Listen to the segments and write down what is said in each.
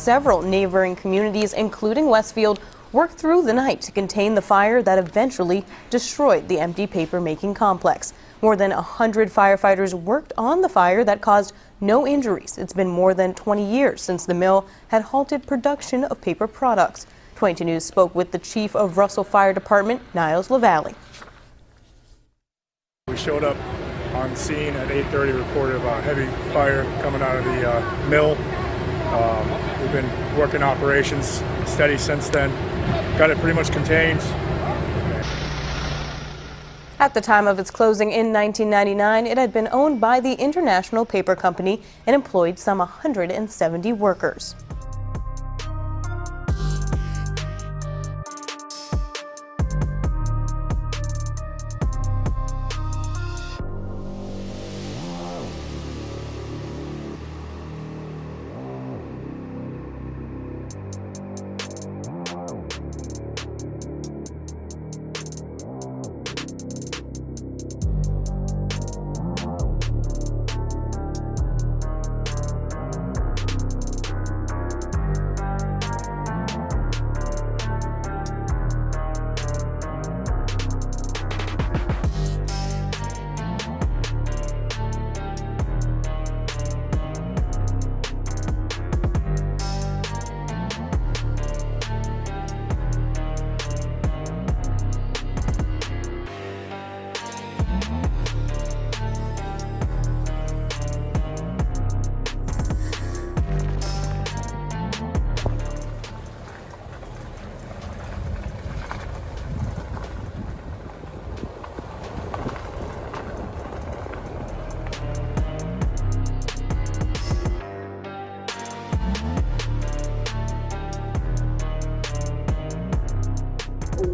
several neighboring communities, including Westfield, worked through the night to contain the fire that eventually destroyed the empty paper-making complex. More than 100 firefighters worked on the fire that caused no injuries. It's been more than 20 years since the mill had halted production of paper products. 22 News spoke with the chief of Russell Fire Department, Niles LaValle. We showed up on scene at 8:30, reported about heavy fire coming out of the mill. We've been working operations steady since then. Got it pretty much contained. At the time of its closing in 1999, it had been owned by the International Paper Company and employed some 170 workers.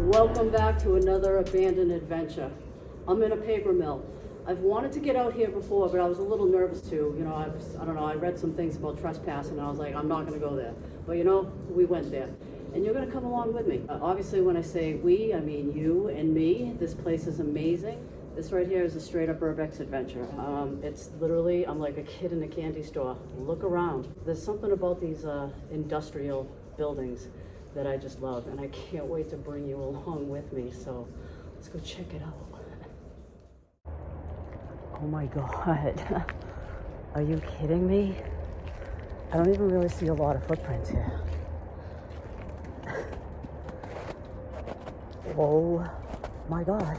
Welcome back to another abandoned adventure. I'm in a paper mill. I've wanted to get out here before, but I was a little nervous too. You know, I don't know, I read some things about trespassing and I was like, I'm not gonna go there. But you know, we went there. And you're gonna come along with me. Obviously when I say we, I mean you and me. This place is amazing. This right here is a straight up Urbex adventure. It's literally, I'm like a kid in a candy store. Look around. There's something about these industrial buildings that I just love, and I can't wait to bring you along with me, so let's go check it out. Oh my God, are you kidding me? I don't even really see a lot of footprints here. Oh my God,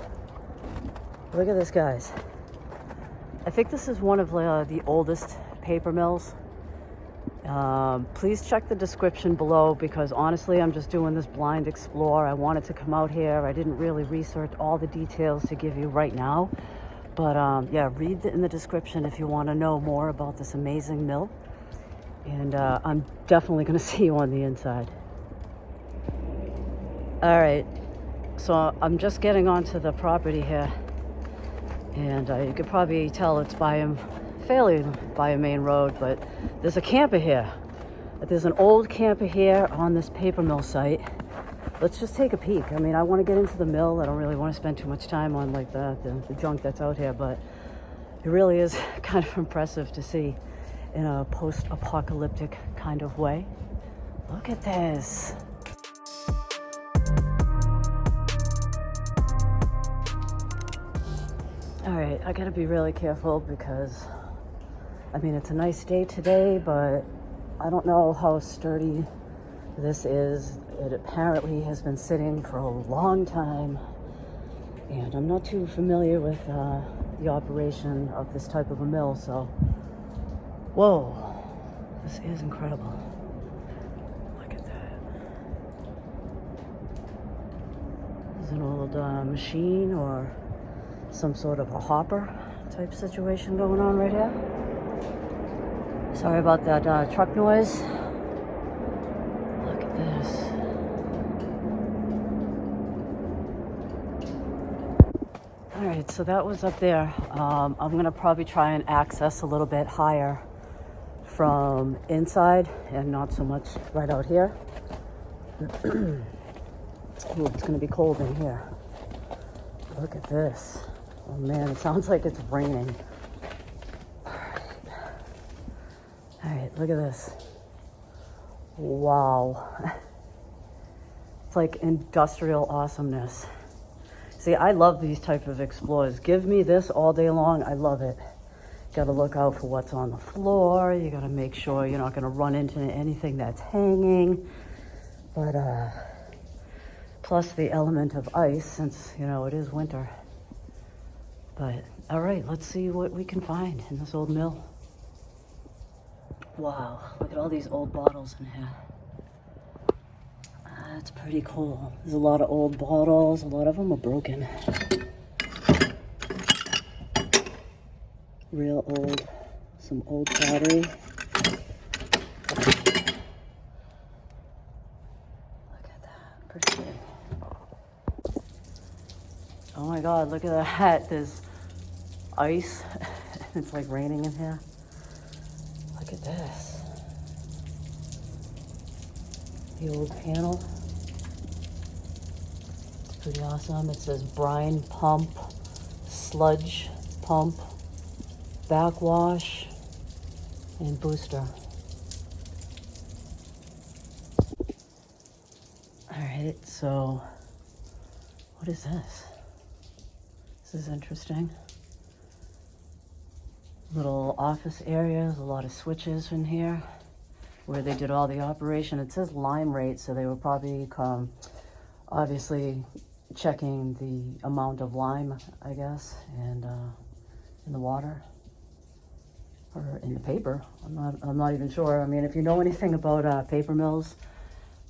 look at this, guys. I think this is one of the oldest paper mills. Please check the description below, because honestly I'm just doing this blind explore. I wanted to come out here. I didn't really research all the details to give you right now, but yeah, read in the description if you want to know more about this amazing mill, and I'm definitely going to see you on the inside. All right, so I'm just getting onto the property here, and you could probably tell it's fairly by a main road, but there's a camper here. There's an old camper here on this paper mill site. Let's just take a peek. I mean, I want to get into the mill. I don't really want to spend too much time on like the junk that's out here, but it really is kind of impressive to see in a post-apocalyptic kind of way. Look at this. All right, I gotta be really careful because I mean, it's a nice day today, but I don't know how sturdy this is. It apparently has been sitting for a long time, and I'm not too familiar with the operation of this type of a mill, so whoa, this is incredible. Look at that. This is an old machine or some sort of a hopper type situation going on right here. Sorry about that truck noise. Look at this. All right, so that was up there. I'm gonna probably try and access a little bit higher from inside and not so much right out here. Ooh, it's gonna be cold in here. Look at this. Oh man, it sounds like it's raining. All right, look at this. Wow. It's like industrial awesomeness. See, I love these type of explorers. Give me this all day long. I love it. Got to look out for what's on the floor. You got to make sure you're not going to run into anything that's hanging. But plus the element of ice, since you know it is winter. But all right, let's see what we can find in this old mill. Wow, look at all these old bottles in here. That's pretty cool. There's a lot of old bottles. A lot of them are broken. Real old. Some old pottery. Look at that. Pretty good. Oh my God, look at that. There's ice. It's like raining in here. Look at this. The old panel. Pretty awesome. It says brine pump, sludge pump, backwash, and booster. All right, so what is this? This is interesting. Little office areas, a lot of switches in here where they did all the operation. It says lime rate, so they were probably obviously checking the amount of lime, I guess, and in the water or in the paper. I'm not even sure. I mean, if you know anything about paper mills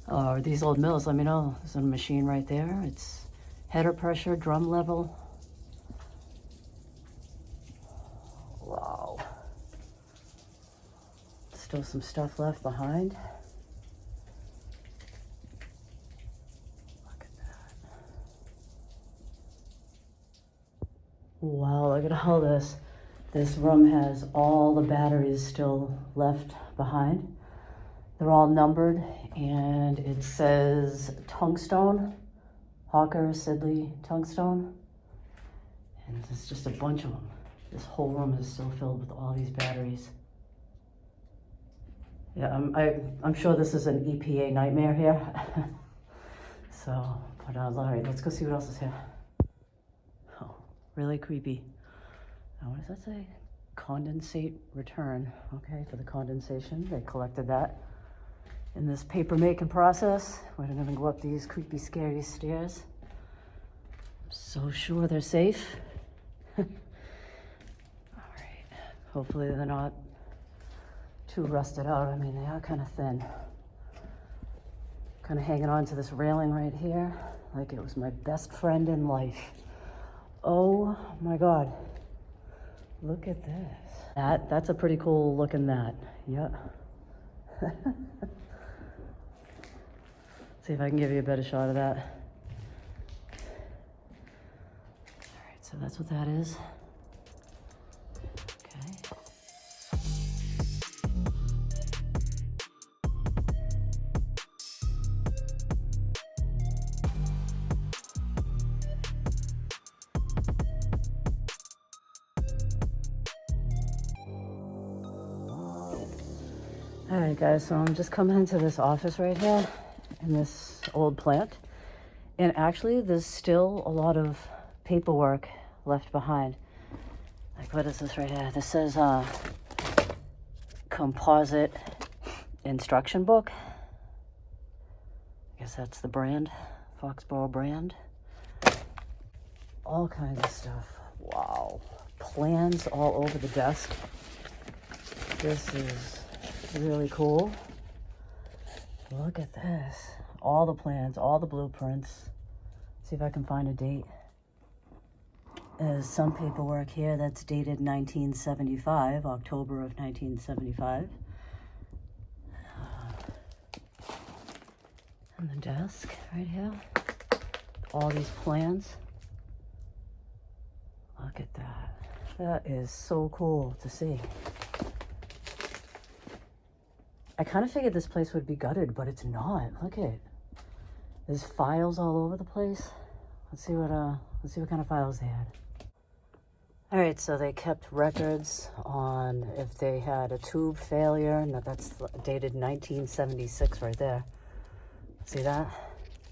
or these old mills, let me know. There's a machine right there. It's header pressure, drum level. Wow. Still some stuff left behind. Wow, look at all this. This room has all the batteries still left behind. They're all numbered, and it says tungstone, Hawker Siddeley tungstone. And there's just a bunch of them. This whole room is still filled with all these batteries. Yeah, I'm sure this is an EPA nightmare here. So, but all right, let's go see what else is here. Really creepy. Now, what does that say? Condensate return. Okay, for the condensation. They collected that in this paper making process. We're gonna go up these creepy, scary stairs. I'm so sure they're safe. All right. Hopefully they're not too rusted out. I mean, they are kind of thin. Kind of hanging on to this railing right here like it was my best friend in life. Oh my God, look at this. That's a pretty cool looking mat, yeah. See if I can give you a better shot of that. All right, so that's what that is. Okay. All right, guys, so I'm just coming into this office right here in this old plant. And actually, there's still a lot of paperwork left behind. Like, what is this right here? This says composite instruction book. I guess that's the brand, Foxborough brand. All kinds of stuff. Wow. Plans all over the desk. This is really cool. Look at this. All the plans, all the blueprints. See if I can find a date. There's some paperwork here that's dated 1975, October of 1975. And the desk right here. All these plans. Look at that. That is so cool to see. I kind of figured this place would be gutted, but it's not. Look at it. There's files all over the place. Let's see what kind of files they had. All right, so they kept records on if they had a tube failure. Now that's dated 1976 right there. See that?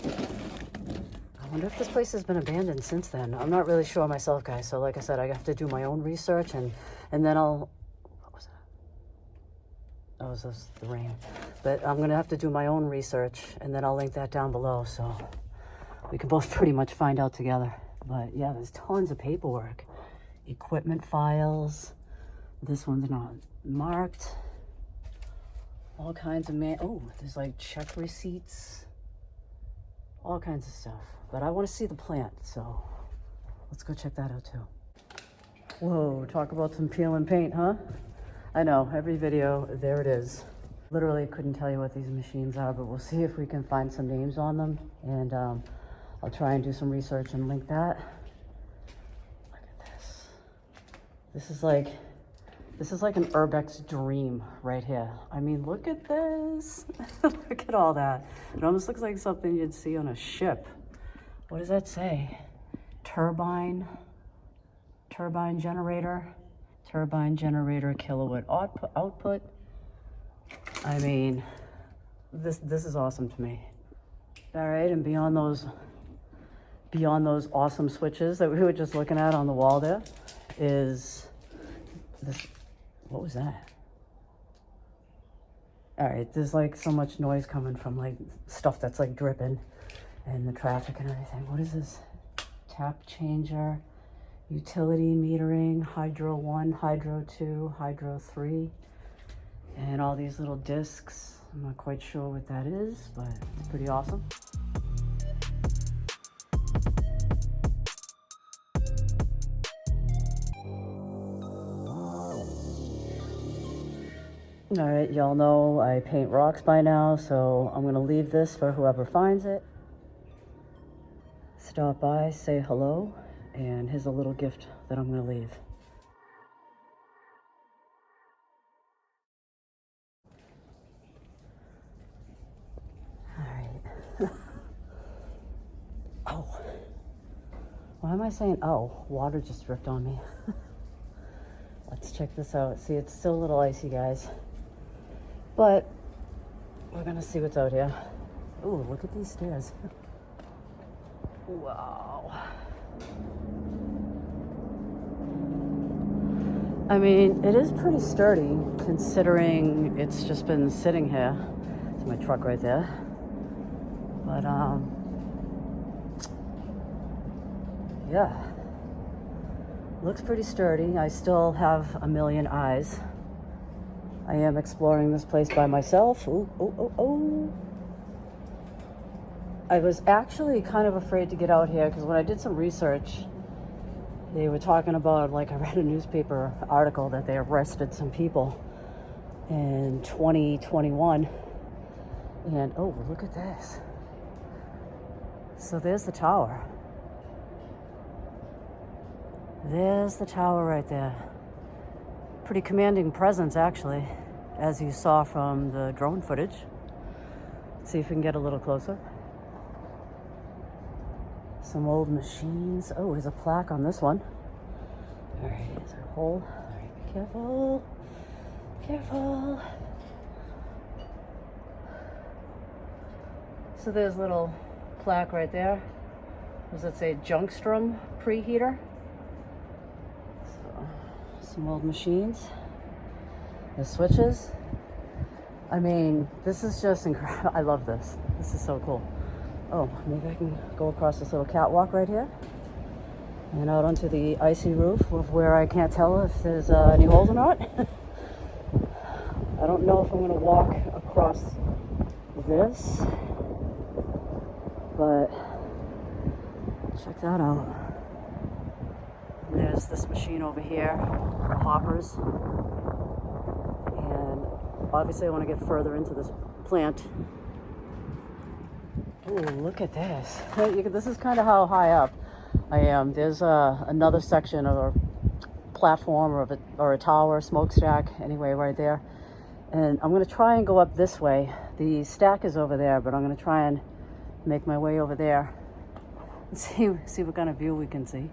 I wonder if this place has been abandoned since then. I'm not really sure myself, guys. So like I said, I have to do my own research and then I'll... What was that? That was just the rain. But I'm going to have to do my own research and then I'll link that down below so we can both pretty much find out together. But yeah, there's tons of paperwork. Equipment files. This one's not marked. All kinds of oh, there's like check receipts. All kinds of stuff. But I want to see the plant, so let's go check that out too. Whoa, talk about some peel and paint, huh? I know, every video, there it is. Literally couldn't tell you what these machines are, but we'll see if we can find some names on them. And I'll try and do some research and link that. Look at this. This is like an Urbex dream right here. I mean, look at this. Look at all that. It almost looks like something you'd see on a ship. What does that say? Turbine generator kilowatt output. I mean, this is awesome to me. All right, and beyond those awesome switches that we were just looking at on the wall there is this. What was that? All right, there's like so much noise coming from like stuff that's like dripping and the traffic and everything. What is this? Tap changer, utility metering, Hydro 1, Hydro 2, Hydro 3, and all these little discs. I'm not quite sure what that is, but it's pretty awesome. All right, y'all know I paint rocks by now, so I'm gonna leave this for whoever finds it. Stop by, say hello, and here's a little gift that I'm gonna leave. All right. Oh. Why am I saying oh? Water just dripped on me. Let's check this out. See, it's still a little icy, guys. But we're gonna see what's out here. Ooh, look at these stairs. Wow. I mean, it is pretty sturdy considering it's just been sitting here. It's my truck right there. But yeah. Looks pretty sturdy. I still have a million eyes. I am exploring this place by myself. Ooh, oh, oh, oh. I was actually kind of afraid to get out here because when I did some research, they were talking about, like, I read a newspaper article that they arrested some people in 2021. And, oh, look at this. So there's the tower. There's the tower right there. Pretty commanding presence, actually, as you saw from the drone footage. Let's see if we can get a little closer. Some old machines. Oh, there's a plaque on this one. All right, is there a hole? All right, be careful. Careful. So there's a little plaque right there. Does it say Junkstrom preheater? Some old machines. The switches. I mean, this is just incredible. I love this. This is so cool. Oh, maybe I can go across this little catwalk right here and out onto the icy roof of where I can't tell if there's any holes or not. I don't know if I'm going to walk across this, but check that out. There's this machine over here, the hoppers, and obviously I want to get further into this plant. Oh, look at this. This is kind of how high up I am. There's another section of a platform or a tower, smokestack, anyway, right there. And I'm going to try and go up this way. The stack is over there, but I'm going to try and make my way over there and see what kind of view we can see.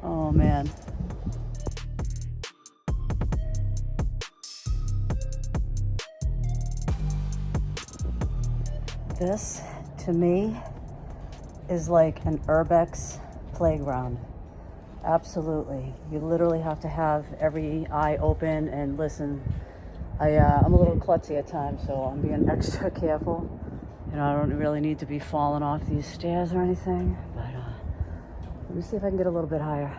Oh, man. This, to me, is like an Urbex playground. Absolutely. You literally have to have every eye open and listen. I'm a little klutzy at times, so I'm being extra careful. You know, I don't really need to be falling off these stairs or anything, but let me see if I can get a little bit higher.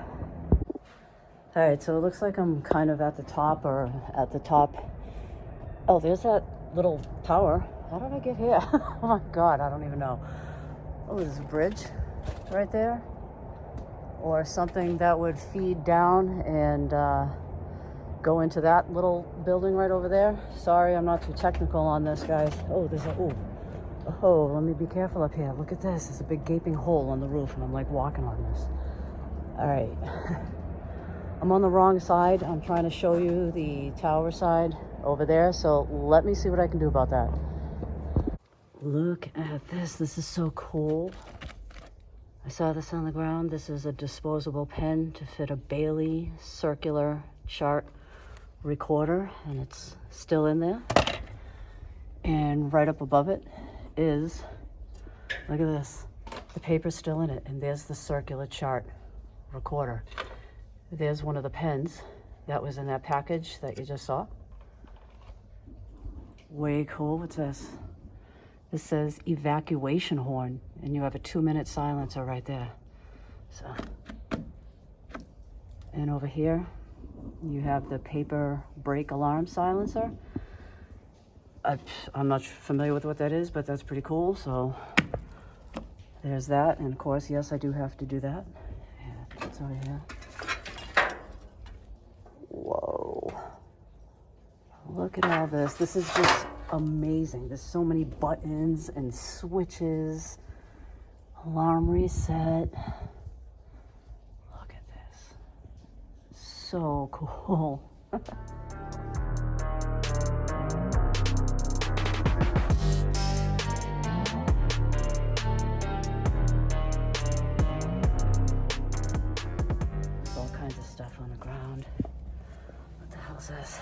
All right, so it looks like I'm kind of at the top or at the top. Oh, there's that little tower. How did I get here? Oh my God, I don't even know. Oh, there's a bridge right there. Or something that would feed down and go into that little building right over there. Sorry, I'm not too technical on this, guys. Oh, let me be careful up here. Look at this. There's a big gaping hole on the roof, and I'm like walking on this. All right. I'm on the wrong side. I'm trying to show you the tower side over there, so let me see what I can do about that. Look at this. This is so cool. I saw this on the ground. This is a disposable pen to fit a Bailey circular chart recorder, and it's still in there. And right up above it is, look at this, the paper's still in it, and there's the circular chart recorder. There's one of the pens that was in that package that you just saw. Way cool. What's this? This says evacuation horn, and you have a 2-minute silencer right there. So, and over here, you have the paper break alarm silencer. I'm not familiar with what that is, but that's pretty cool. So there's that, and of course, yes, I do have to do that. Yeah, it's over here. Whoa! Look at all this. This is just amazing. There's so many buttons and switches. Alarm reset. Look at this. So cool. There's all kinds of stuff on the ground. What the hell is this?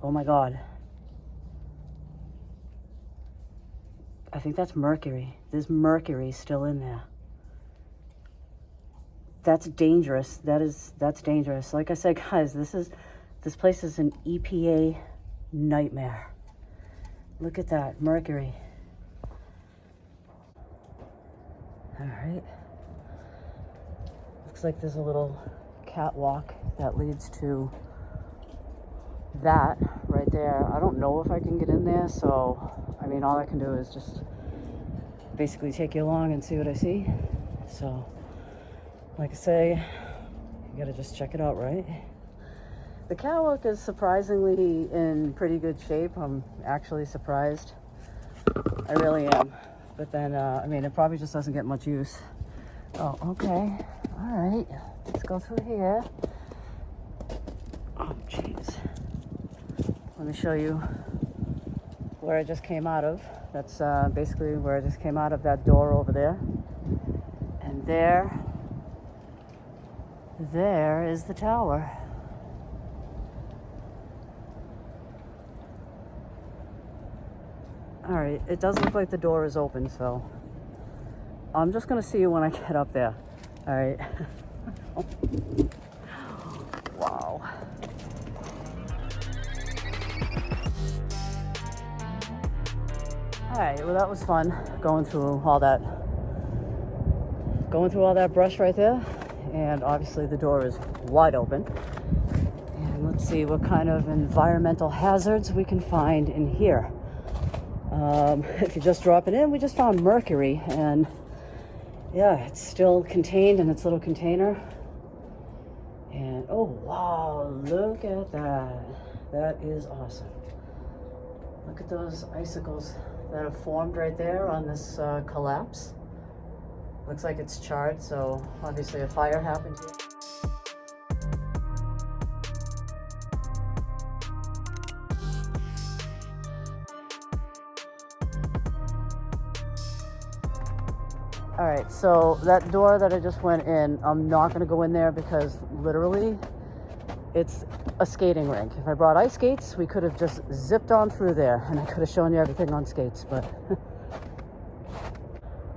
Oh my God. I think that's mercury. There's mercury still in there. That's dangerous. That's dangerous. Like I said, guys, this place is an EPA nightmare. Look at that, mercury. All right. Looks like there's a little catwalk that leads to that right there. I don't know if I can get in there, so I mean, all I can do is just basically take you along and see what I see. So, like I say, you gotta just check it out, right? The catwalk is surprisingly in pretty good shape. I'm actually surprised. I really am. But then, I mean, it probably just doesn't get much use. Oh, okay. All right. Let's go through here. Oh, jeez. Let me show you where I just came out of. That's basically where I just came out of, that door over there. And there is the tower. All right, it does look like the door is open, so I'm just gonna see you when I get up there. All right. Wow. All right, well, that was fun going through all that brush right there. And obviously the door is wide open. And let's see what kind of environmental hazards we can find in here. If you're just dropping in, we just found mercury, and yeah, it's still contained in its little container. And oh wow, look at that. That is awesome. Look at those icicles that have formed right there on this collapse. Looks like it's charred, so obviously a fire happened here. All right, so that door that I just went in, I'm not gonna go in there because literally it's a skating rink. If I brought ice skates, we could have just zipped on through there and I could have shown you everything on skates, but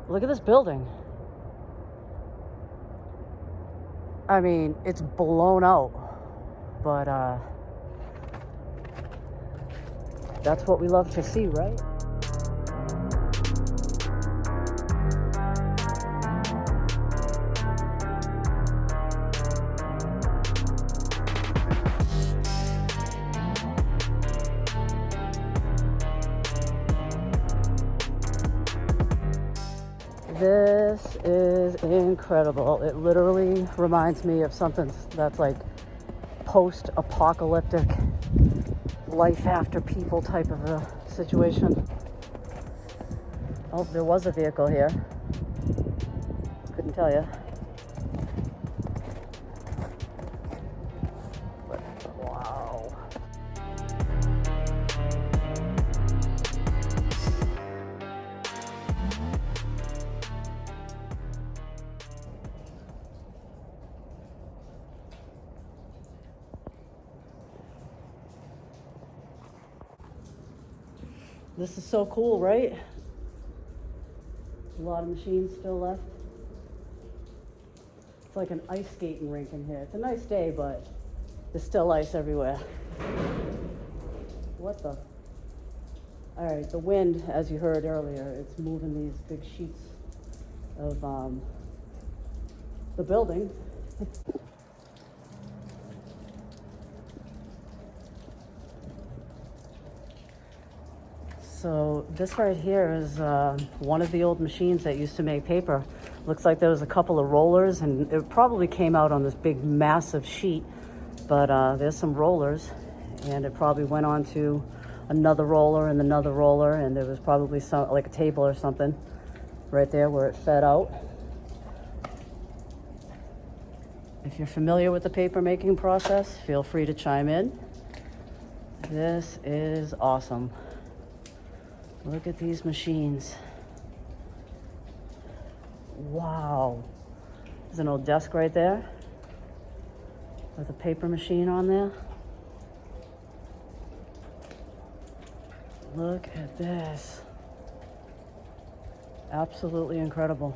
look at this building. I mean, it's blown out, but that's what we love to see, right? This is incredible. It literally reminds me of something that's like post-apocalyptic, life after people type of a situation. Oh, there was a vehicle here. Couldn't tell you. But, wow. This is so cool, right? A lot of machines still left. It's like an ice skating rink in here. It's a nice day, but there's still ice everywhere. What the? All right, the wind, as you heard earlier, it's moving these big sheets of the building. So this right here is one of the old machines that used to make paper. Looks like there was a couple of rollers, and it probably came out on this big massive sheet, but there's some rollers, and it probably went on to another roller and another roller, and there was probably some, like a table or something right there where it fed out. If you're familiar with the paper making process, feel free to chime in. This is awesome. Look at these machines. Wow. There's an old desk right there with a paper machine on there. Look at this. Absolutely incredible.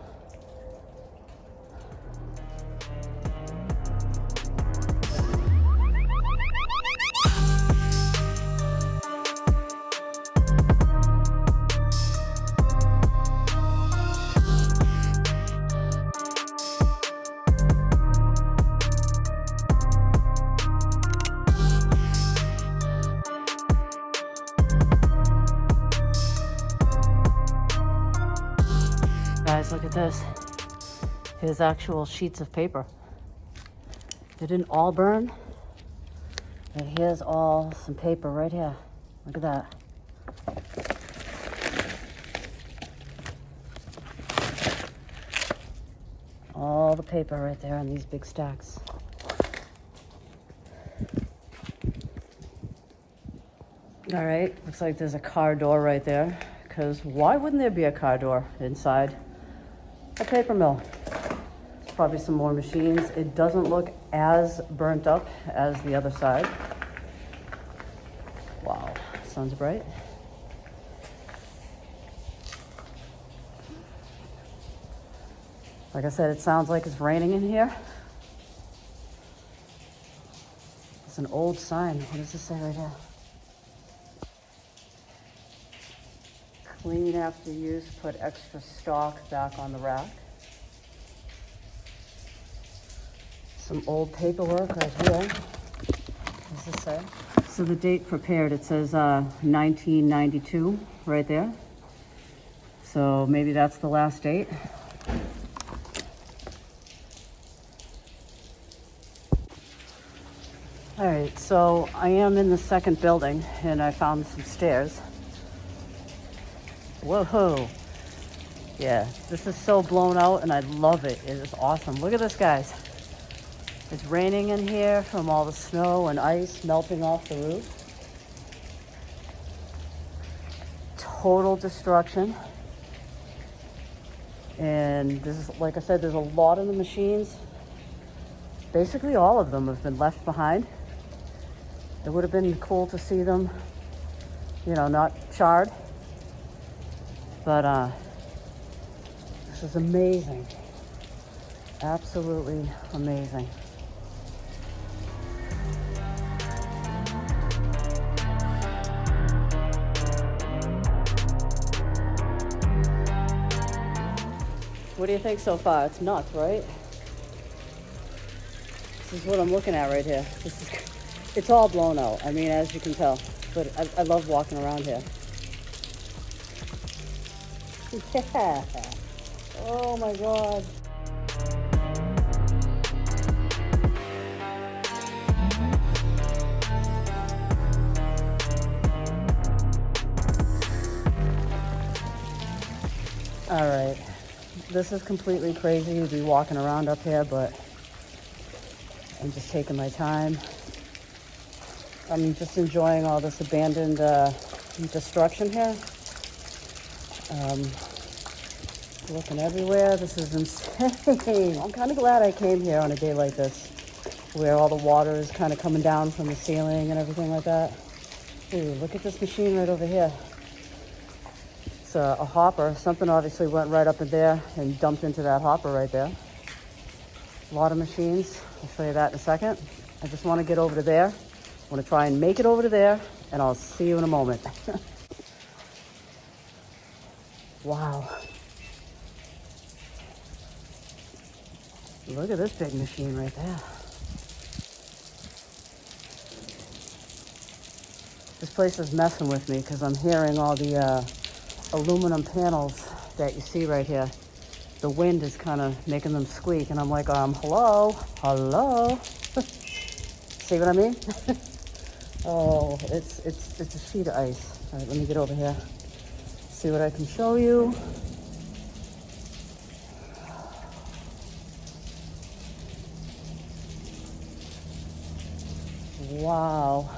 Guys, look at this. Here's actual sheets of paper. They didn't all burn, but here's all some paper right here. Look at that. All the paper right there in these big stacks. All right, looks like there's a car door right there, because why wouldn't there be a car door inside a paper mill? There's probably some more machines. It doesn't look as burnt up as the other side. Wow, sun's bright. Like I said, it sounds like it's raining in here. It's an old sign. What does it say right here? Clean after use, put extra stock back on the rack. Some old paperwork right here. What does this say? So the date prepared, it says 1992 right there. So maybe that's the last date. All right, so I am in the second building and I found some stairs. Whoa. Yeah, this is so blown out and I love it. It is awesome. Look at this, guys. It's raining in here from all the snow and ice melting off the roof. Total destruction. And this is, like I said, there's a lot of the machines. Basically all of them have been left behind. It would have been cool to see them, you know, not charred. But this is amazing. Absolutely amazing. What do you think so far? It's nuts, right? This is what I'm looking at right here. It's all blown out. I mean, as you can tell, but I love walking around here. Yeah. Oh my God. All right. This is completely crazy to be walking around up here, but I'm just taking my time. I'm just enjoying all this abandoned destruction here. Looking everywhere. This is insane. I'm kind of glad I came here on a day like this, where all the water is kind of coming down from the ceiling and everything like that. Ooh, look at this machine right over here. It's a hopper. Something obviously went right up in there and dumped into that hopper right there. A lot of machines. I'll show you that in a second. I just want to get over to there. I want to try and make it over to there, and I'll see you in a moment. Wow. Look at this big machine right there. This place is messing with me because I'm hearing all the aluminum panels that you see right here. The wind is kind of making them squeak, and I'm like, hello? See what I mean? Oh, it's a sheet of ice. All right, let me get over here. See what I can show you. Wow.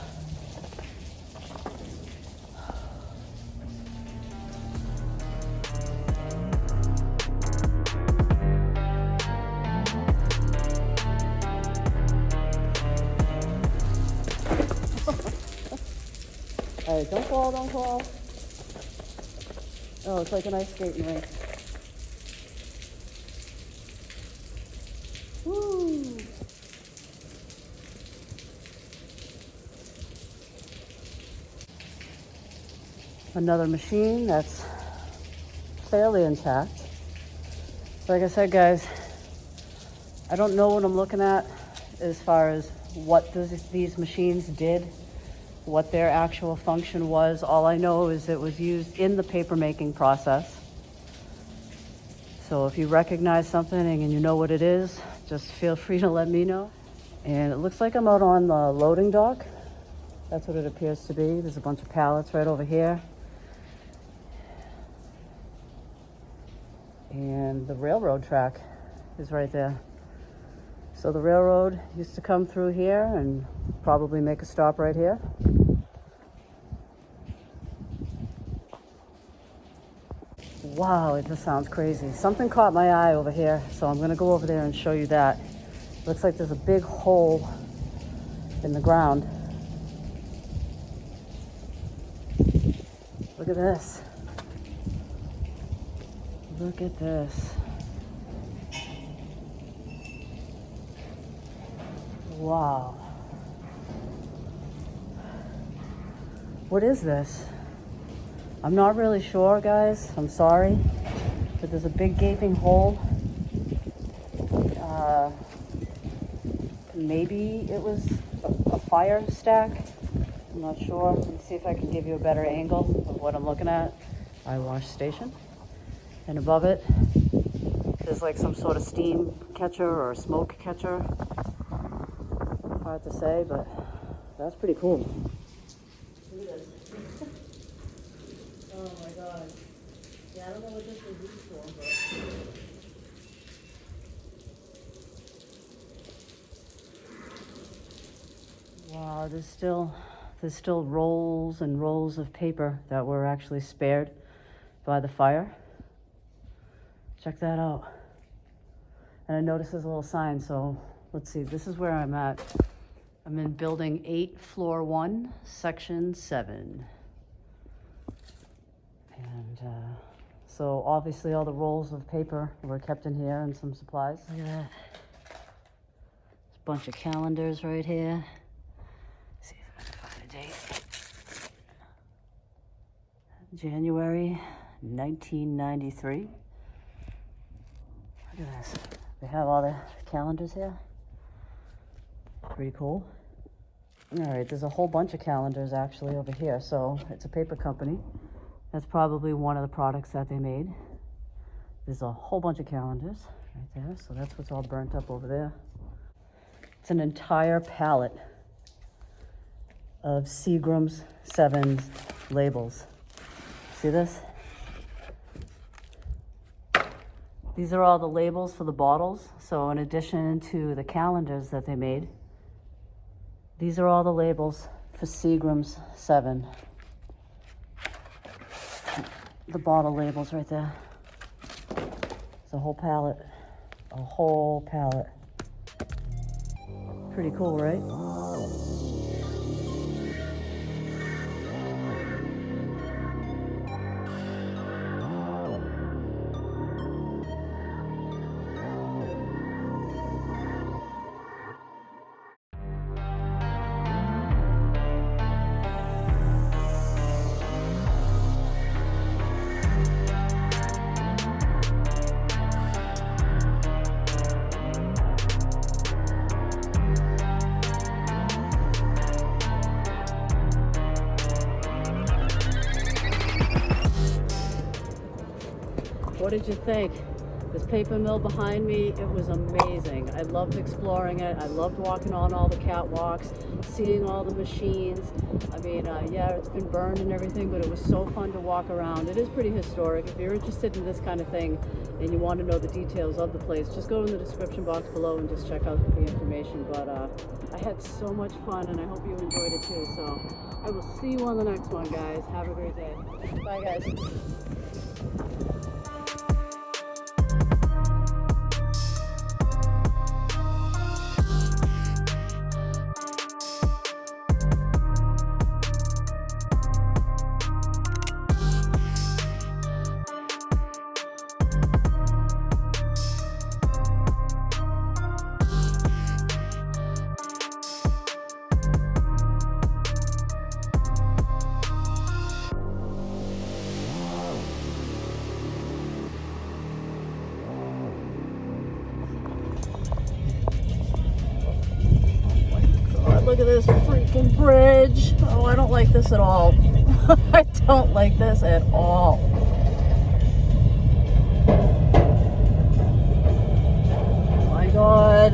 All right, don't fall. Oh, it's like an ice skating rink. Woo! Another machine that's fairly intact. So like I said, guys, I don't know what I'm looking at as far as what these machines did, what their actual function was. All I know is it was used in the paper making process. So if you recognize something and you know what it is, just feel free to let me know. And it looks like I'm out on the loading dock. That's what it appears to be. There's a bunch of pallets right over here. And the railroad track is right there. So the railroad used to come through here and probably make a stop right here. Wow, it just sounds crazy. Something caught my eye over here, so I'm gonna go over there and show you that. Looks like there's a big hole in the ground. Look at this. Look at this. Wow. What is this? I'm not really sure, guys. I'm sorry. But there's a big gaping hole. Maybe it was a fire stack. I'm not sure. Let me see if I can give you a better angle of what I'm looking at. Eye wash station. And above it, there's like some sort of steam catcher or smoke catcher. Hard to say, but that's pretty cool. Look at this. Oh my God. Yeah, I don't know what this was used for, but... Wow, there's still rolls and rolls of paper that were actually spared by the fire. Check that out. And I noticed there's a little sign, so let's see. This is where I'm at. I'm in building 8, floor 1, section 7. And so obviously all the rolls of paper were kept in here and some supplies. Look at that. There's a bunch of calendars right here. Let's see if I can find a date. January 1993. Look at this. They have all the calendars here. Pretty cool. All right, there's a whole bunch of calendars actually over here. So it's a paper company. That's probably one of the products that they made. There's a whole bunch of calendars right there. So that's what's all burnt up over there. It's an entire pallet of Seagram's 7's labels. See this? These are all the labels for the bottles. So in addition to the calendars that they made, these are all the labels for Seagram's 7. The bottle labels right there. It's a whole pallet. A whole pallet. Pretty cool, right? What did you think? This paper mill behind me, it was amazing. I loved exploring it. I loved walking on all the catwalks, seeing all the machines. I mean, yeah, it's been burned and everything, but it was so fun to walk around. It is pretty historic. If you're interested in this kind of thing and you want to know the details of the place, just go in the description box below and just check out the information. But I had so much fun, and I hope you enjoyed it too. So I will see you on the next one, guys. Have a great day. Bye, guys. Look at this freaking bridge. Oh, I don't like this at all. I don't like this at all. Oh my God.